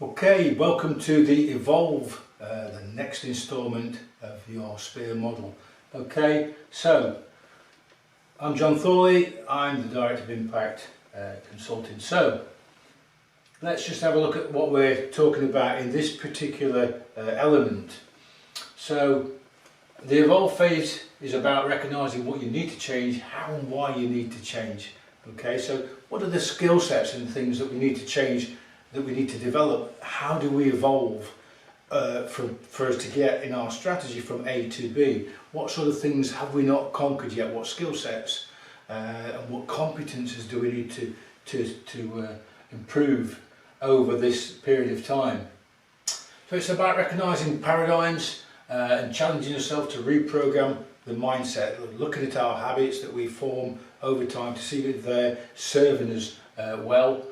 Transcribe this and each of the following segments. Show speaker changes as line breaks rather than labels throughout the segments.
Okay, welcome to the Evolve, the next instalment of your SPEAR model. Okay, so I'm John Thorley, I'm the Director of Impact Consulting. So let's just have a look at what we're talking about in this particular element. So the Evolve phase is about recognising what you need to change, how and why you need to change. Okay, so what are the skill sets and things that we need to change, that we need to develop? How do we evolve for us to get in our strategy from A to B? What sort of things have we not conquered yet? What skill sets and what competences do we need to improve over this period of time? So it's about recognising paradigms and challenging yourself to reprogram the mindset, looking at our habits that we form over time to see if they're serving us well.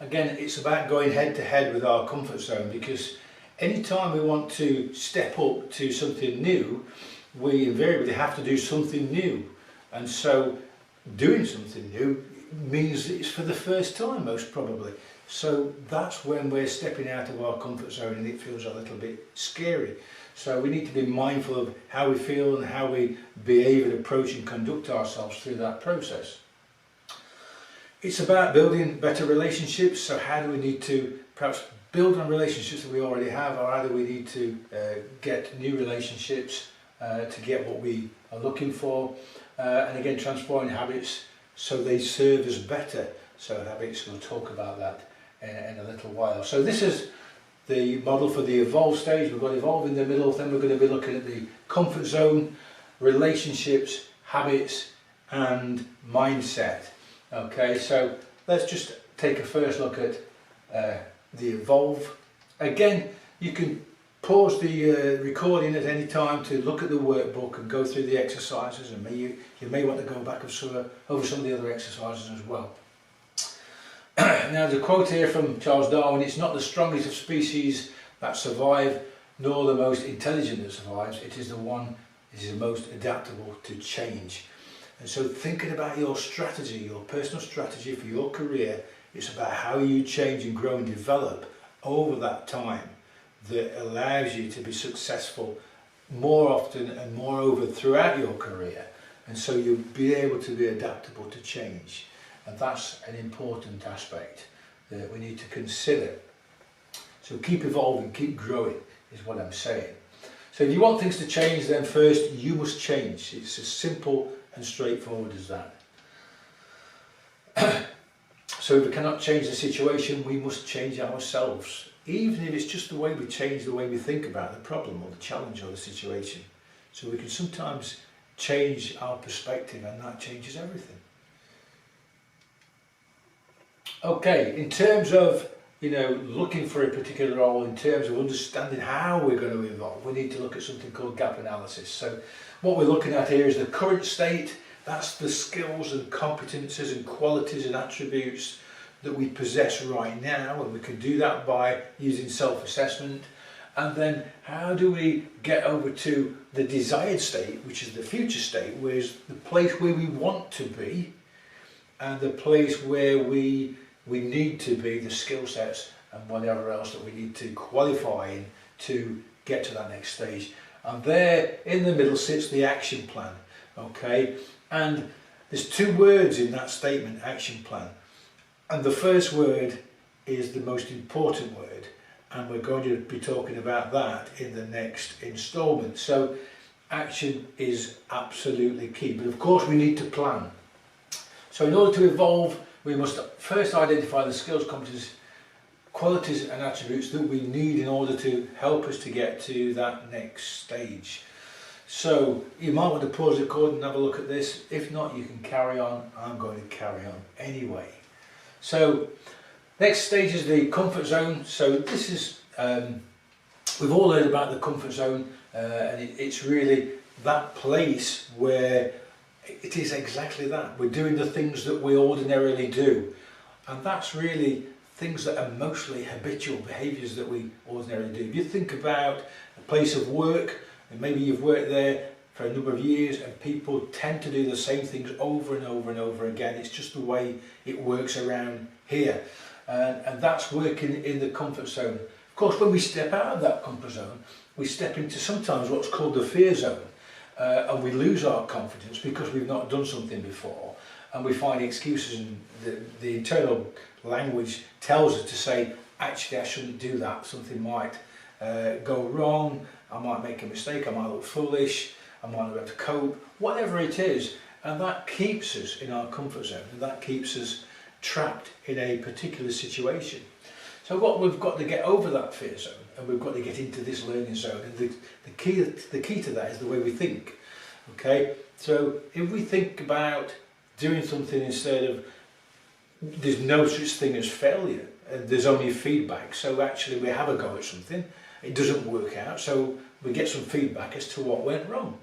Again, it's about going head to head with our comfort zone, because anytime we want to step up to something new, we invariably have to do something new. And so doing something new means it's for the first time, most probably. So that's when we're stepping out of our comfort zone and it feels a little bit scary. So we need to be mindful of how we feel and how we behave and approach and conduct ourselves through that process. It's about building better relationships. So how do we need to perhaps build on relationships that we already have, or how do we need to get new relationships to get what we are looking for? And again, transforming habits so they serve us better. So habits, we'll talk about that in a little while. So this is the model for the Evolve stage. We've got Evolve in the middle, then we're going to be looking at the comfort zone, relationships, habits and mindset. Okay, so let's just take a first look at the Evolve. Again, you can pause the recording at any time to look at the workbook and go through the exercises, and you may want to go back over some of the other exercises as well. Now, there's a quote here from Charles Darwin: "It's not the strongest of species that survive, nor the most intelligent that survives. It is the one that is the most adaptable to change." And so thinking about your strategy, your personal strategy for your career, it's about how you change and grow and develop over that time that allows you to be successful more often and moreover throughout your career. And so you'll be able to be adaptable to change. And that's an important aspect that we need to consider. So keep evolving, keep growing is what I'm saying. So if you want things to change, then first you must change. It's as simple and straightforward as that. So if we cannot change the situation, we must change ourselves, even if it's just the way we change the way we think about the problem or the challenge or the situation. So we can sometimes change our perspective, and that changes everything. Okay, in terms of looking for a particular role, in terms of understanding how we're going to evolve, we need to look at something called gap analysis. So what we're looking at here is the current state. That's the skills and competences and qualities and attributes that we possess right now, and we can do that by using self-assessment. And then how do we get over to the desired state, which is the future state, which is the place where we want to be and the place where we need to be, the skill sets and whatever else that we need to qualify in to get to that next stage. And there in the middle sits the action plan. Okay, and there's two words in that statement, action plan, and the first word is the most important word, and we're going to be talking about that in the next instalment. So action is absolutely key, but of course we need to plan. So in order to evolve, we must first identify the skills, competencies, qualities and attributes that we need in order to help us to get to that next stage. So you might want to pause the record and have a look at this. If not, you can carry on. I'm going to carry on anyway. So next stage is the comfort zone. So this is, we've all heard about the comfort zone, and it's really that place where it is exactly that. We're doing the things that we ordinarily do, and that's really things that are mostly habitual behaviours that we ordinarily do. If you think about a place of work, and maybe you've worked there for a number of years, and people tend to do the same things over and over and over again. It's just the way it works around here. and that's working in the comfort zone. Of course, when we step out of that comfort zone, we step into sometimes what's called the fear zone, and we lose our confidence because we've not done something before, and we find excuses, and the internal language tells us to say, actually I shouldn't do that, something might go wrong, I might make a mistake, I might look foolish, I might not be able to cope, whatever it is, and that keeps us in our comfort zone, and that keeps us trapped in a particular situation. So what we've got to get over that fear zone, and we've got to get into this learning zone, and the key to that is the way we think. Okay, so if we think about doing something instead of, there's no such thing as failure, there's only feedback, so actually we have a go at something, it doesn't work out, so we get some feedback as to what went wrong,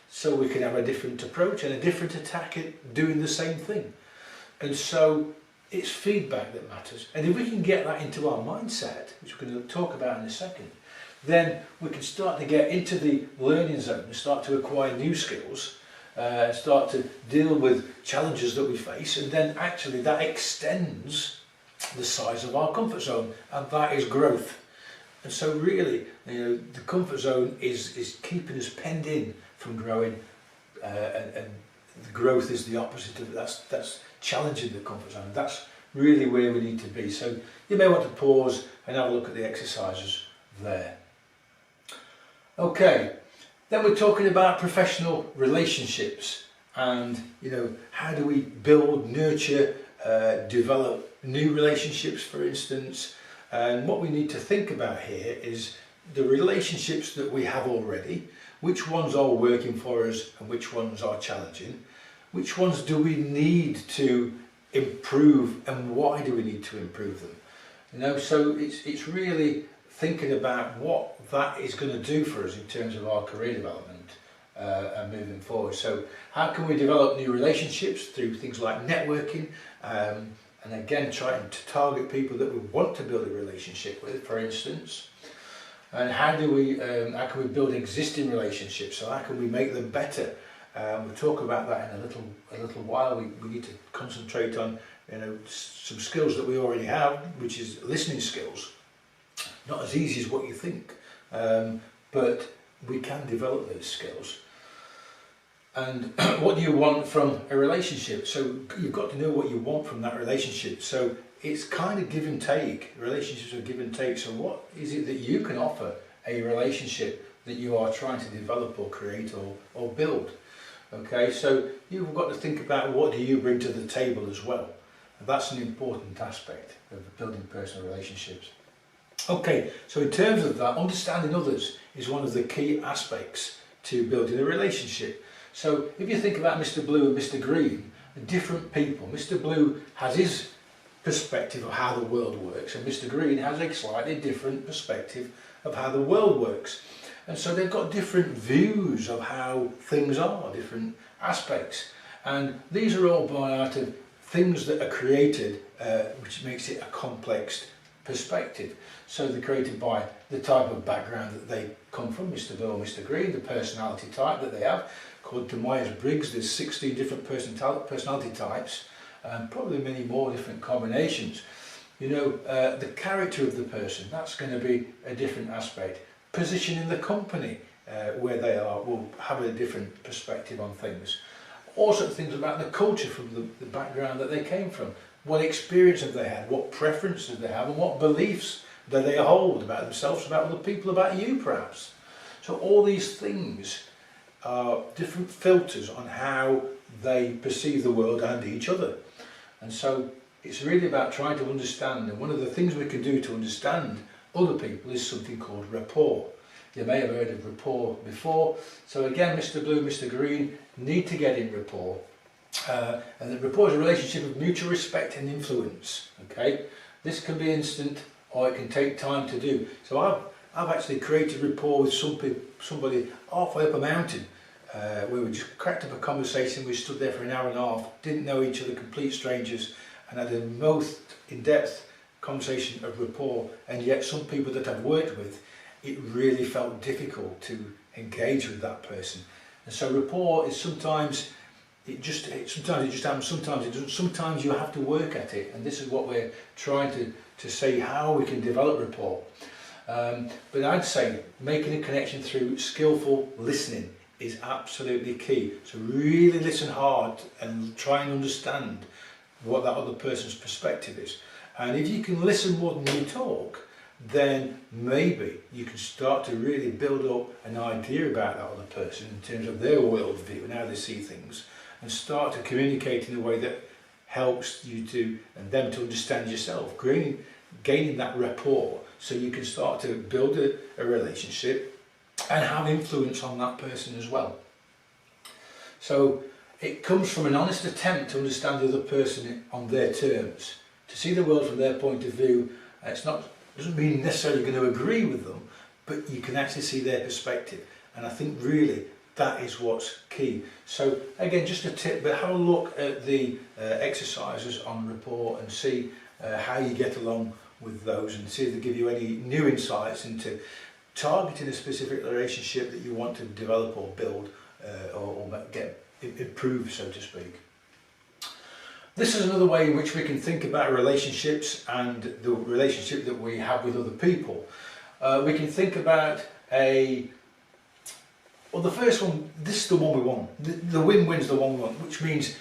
so we can have a different approach and a different attack at doing the same thing. And so it's feedback that matters, and if we can get that into our mindset, which we're going to talk about in a second, then we can start to get into the learning zone and start to acquire new skills, start to deal with challenges that we face, and then actually that extends the size of our comfort zone, and that is growth. And so really, the comfort zone is keeping us penned in from growing, and the growth is the opposite of it. That's challenging the comfort zone. That's really where we need to be. So you may want to pause and have a look at the exercises there. Okay, then we're talking about professional relationships, and how do we build, nurture, develop new relationships, for instance. And what we need to think about here is the relationships that we have already, which ones are working for us and which ones are challenging, which ones do we need to improve, and why do we need to improve them. So it's really thinking about what that is going to do for us in terms of our career development and moving forward. So how can we develop new relationships through things like networking, and again trying to target people that we want to build a relationship with, for instance. And how can we build existing relationships? So how can we make them better? We'll talk about that in a little while. We need to concentrate on some skills that we already have, which is listening skills. Not as easy as what you think, but we can develop those skills. And what do you want from a relationship? So you've got to know what you want from that relationship. So it's kind of give and take. Relationships are give and take. So what is it that you can offer a relationship that you are trying to develop or create or build? Okay, so you've got to think about what do you bring to the table as well. And that's an important aspect of building personal relationships. Okay, so in terms of that, understanding others is one of the key aspects to building a relationship. So if you think about Mr. Blue and Mr. Green, different people. Mr. Blue has his perspective of how the world works, and Mr. Green has a slightly different perspective of how the world works. And so they've got different views of how things are, different aspects. And these are all born out of things that are created, which makes it a complex perspective. So they're created by the type of background that they come from, Mr. Blue and Mr. Green, the personality type that they have. According to Myers-Briggs, there's 16 different personality types, and probably many more different combinations. The character of the person, that's going to be a different aspect. Position in the company where they are will have a different perspective on things. Also things about the culture from the background that they came from. What experience have they had, what preferences they have, and what beliefs do they hold about themselves, about other people, about you perhaps. So all these things are different filters on how they perceive the world and each other. And so it's really about trying to understand, and one of the things we can do to understand other people is something called rapport. You may have heard of rapport before. So again, Mr. Blue, Mr. Green need to get in rapport. And the rapport is a relationship of mutual respect and influence. Okay, this can be instant or it can take time to do. So I've actually created rapport with somebody halfway up a mountain, where we just cracked up a conversation. We stood there for an hour and a half, didn't know each other, complete strangers, and had the most in-depth conversation of rapport. And yet some people that I've worked with, it really felt difficult to engage with that person. And so rapport is sometimes, sometimes it just happens, sometimes it doesn't. Sometimes you have to work at it, and this is what we're trying to see how we can develop rapport. But I'd say making a connection through skillful listening is absolutely key. So really listen hard and try and understand what that other person's perspective is. And if you can listen more than you talk, then maybe you can start to really build up an idea about that other person in terms of their worldview and how they see things, and start to communicate in a way that helps you to and them to understand yourself, gaining that rapport, so you can start to build a relationship and have influence on that person as well. So it comes from an honest attempt to understand the other person on their terms, to see the world from their point of view. Doesn't mean necessarily going to agree with them, but you can actually see their perspective, and I think really that is what's key. So again, just a tip, but have a look at the exercises on rapport and see how you get along with those, and see if they give you any new insights into targeting a specific relationship that you want to develop or build or get improve, so to speak. This is another way in which we can think about relationships and the relationship that we have with other people. We can think about the first one, this is the one we want. The win-win's the one we want, which means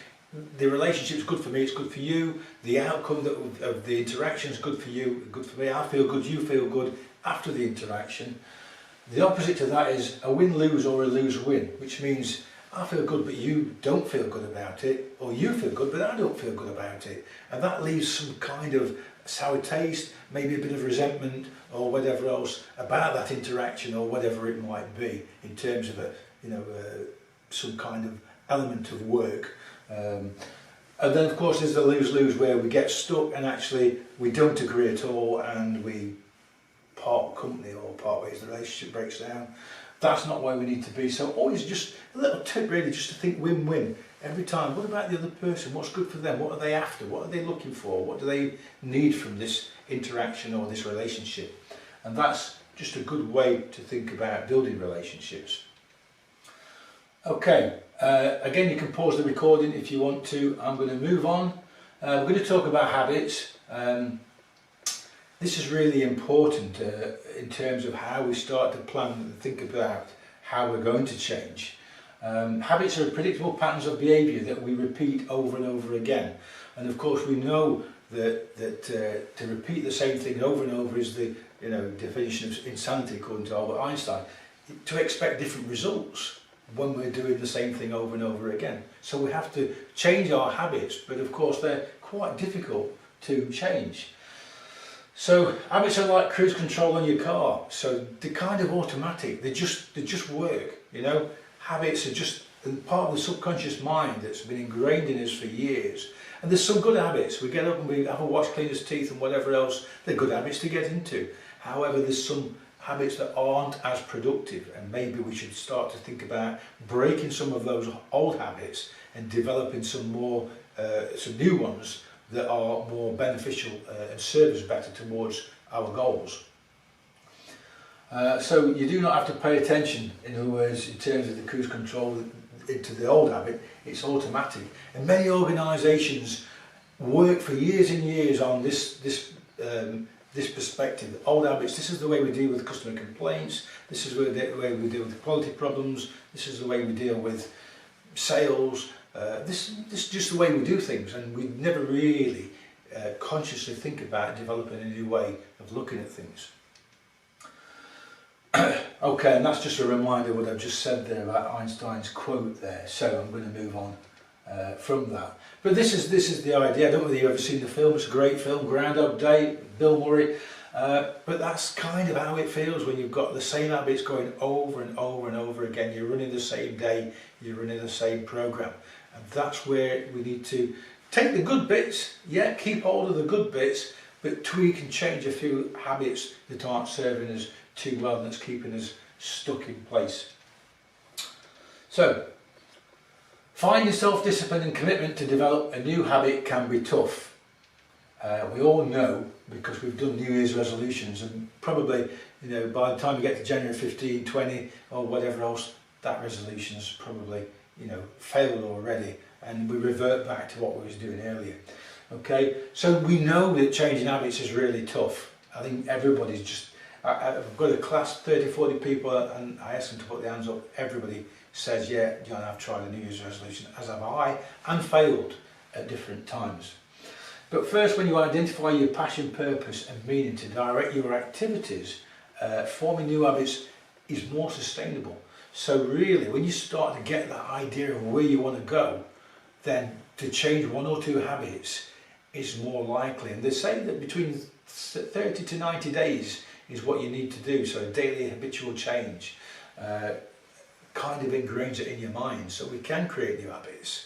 the relationship's good for me, it's good for you, the outcome of the interaction is good for you, good for me, I feel good, you feel good after the interaction. The opposite to that is a win-lose or a lose-win, which means I feel good but you don't feel good about it, or you feel good but I don't feel good about it, and that leaves some kind of sour taste, maybe a bit of resentment or whatever else about that interaction, or whatever it might be in terms of some kind of element of work. And then of course there's the lose-lose, where we get stuck and actually we don't agree at all and we part company or part ways, the relationship breaks down. That's not where we need to be. So always just a little tip really, just to think win-win every time. What about the other person? What's good for them? What are they after? What are they looking for? What do they need from this interaction or this relationship? And that's just a good way to think about building relationships. Okay, again you can pause the recording if you want to. I'm going to move on. We're going to talk about habits. This is really important in terms of how we start to plan and think about how we're going to change. Habits are predictable patterns of behaviour that we repeat over and over again. And of course we know that to repeat the same thing over and over is the definition of insanity, according to Albert Einstein. To expect different results when we're doing the same thing over and over again. So we have to change our habits, but of course they're quite difficult to change. So habits are like cruise control on your car. So they're kind of automatic. They just work. Habits are just part of the subconscious mind that's been ingrained in us for years. And there's some good habits. We get up and we have a wash, clean his teeth and whatever else. They're good habits to get into. However, there's some habits that aren't as productive, and maybe we should start to think about breaking some of those old habits and developing some new ones that are more beneficial and serve us better towards our goals. So you do not have to pay attention, in other words, in terms of the cruise control into the old habit. It's automatic, and many organisations work for years and years on this perspective. Old habits. This is the way we deal with customer complaints. This is the way we deal with quality problems. This is the way we deal with sales. This is just the way we do things, and we never really consciously think about developing a new way of looking at things. Okay, and that's just a reminder of what I've just said there about Einstein's quote there, so I'm going to move on from that. But this is the idea. I don't know whether you've ever seen the film. It's a great film, Groundhog Day, Bill Murray. But that's kind of how it feels when you've got the same habits going over and over and over again. You're running the same day, you're running the same program. And that's where we need to take the good bits, keep hold of the good bits, but tweak and change a few habits that aren't serving us too well and that's keeping us stuck in place. So, finding self-discipline and commitment to develop a new habit can be tough. We all know, because we've done New Year's resolutions, and probably by the time you get to January 15, 20 or whatever else, that resolution's probably failed already, and we revert back to what we was doing earlier. Okay, so we know that changing habits is really tough. I think everybody's just, I've got a class 30-40 people and I asked them to put their hands up. Everybody says, yeah, John, I've tried a New Year's resolution, as have I, and failed at different times. But first, when you identify your passion, purpose and meaning to direct your activities, forming new habits is more sustainable. So really, when you start to get that idea of where you want to go, then to change 1 or 2 habits is more likely. And they say that between 30 to 90 days is what you need to do. So a daily habitual change kind of ingrains it in your mind. So we can create new habits.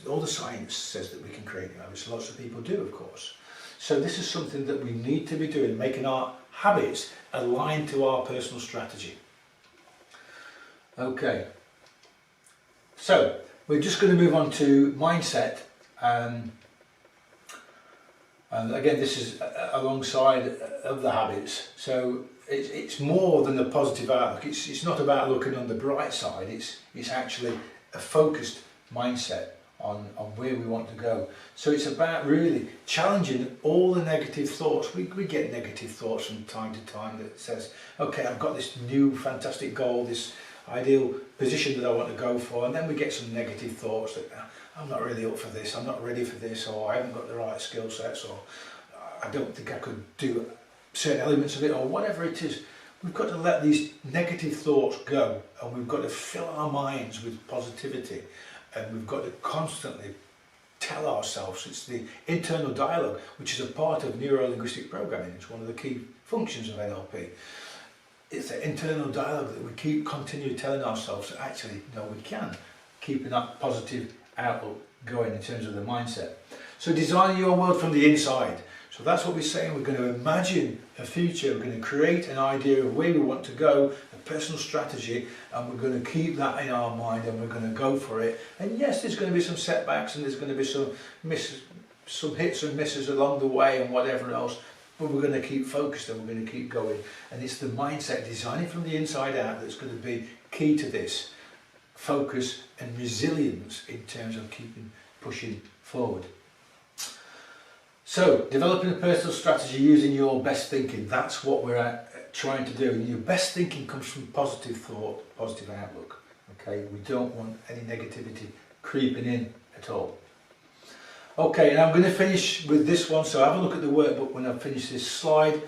All the science says that we can create new habits. Lots of people do, of course. So this is something that we need to be doing, making our habits aligned to our personal strategy. Okay, so we're just going to move on to mindset. And again, this is alongside of the habits. So it's more than a positive outlook. It's not about looking on the bright side. It's actually a focused mindset on where we want to go. So it's about really challenging all the negative thoughts. We get negative thoughts from time to time that says, okay, I've got this new fantastic goal, this ideal position that I want to go for, and then we get some negative thoughts that I'm not really up for this, I'm not ready for this, or I haven't got the right skill sets, or I don't think I could do certain elements of it, or whatever it is. We've got to let these negative thoughts go, and we've got to fill our minds with positivity, and we've got to constantly tell ourselves. It's the internal dialogue, which is a part of neuro-linguistic programming. It's one of the key functions of NLP. It's the internal dialogue that we continue telling ourselves that actually, no, we can, keeping that positive outlook going in terms of the mindset. So designing your world from the inside. So that's what we're saying. We're going to imagine a future, we're going to create an idea of where we want to go, a personal strategy, and we're going to keep that in our mind and we're going to go for it. And yes, there's going to be some setbacks and there's going to be some hits and misses along the way and whatever else, but we're going to keep focused and we're going to keep going. And it's the mindset, designing from the inside out, that's going to be key to this. Focus and resilience in terms of pushing forward. So, developing a personal strategy using your best thinking, that's what we're trying to do. And your best thinking comes from positive thought, positive outlook. Okay, we don't want any negativity creeping in at all. Okay, and I'm going to finish with this one, so have a look at the workbook when I've finished this slide.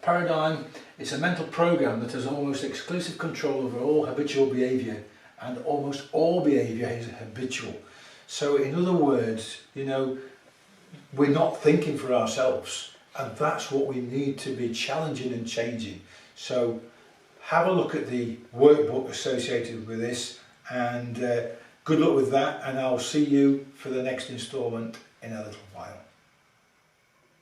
Paradigm, it's a mental program that has almost exclusive control over all habitual behaviour, and almost all behaviour is habitual. So in other words, you know, we're not thinking for ourselves, and that's what we need to be challenging and changing. So have a look at the workbook associated with this, and good luck with that, and I'll see you for the next instalment in a little while.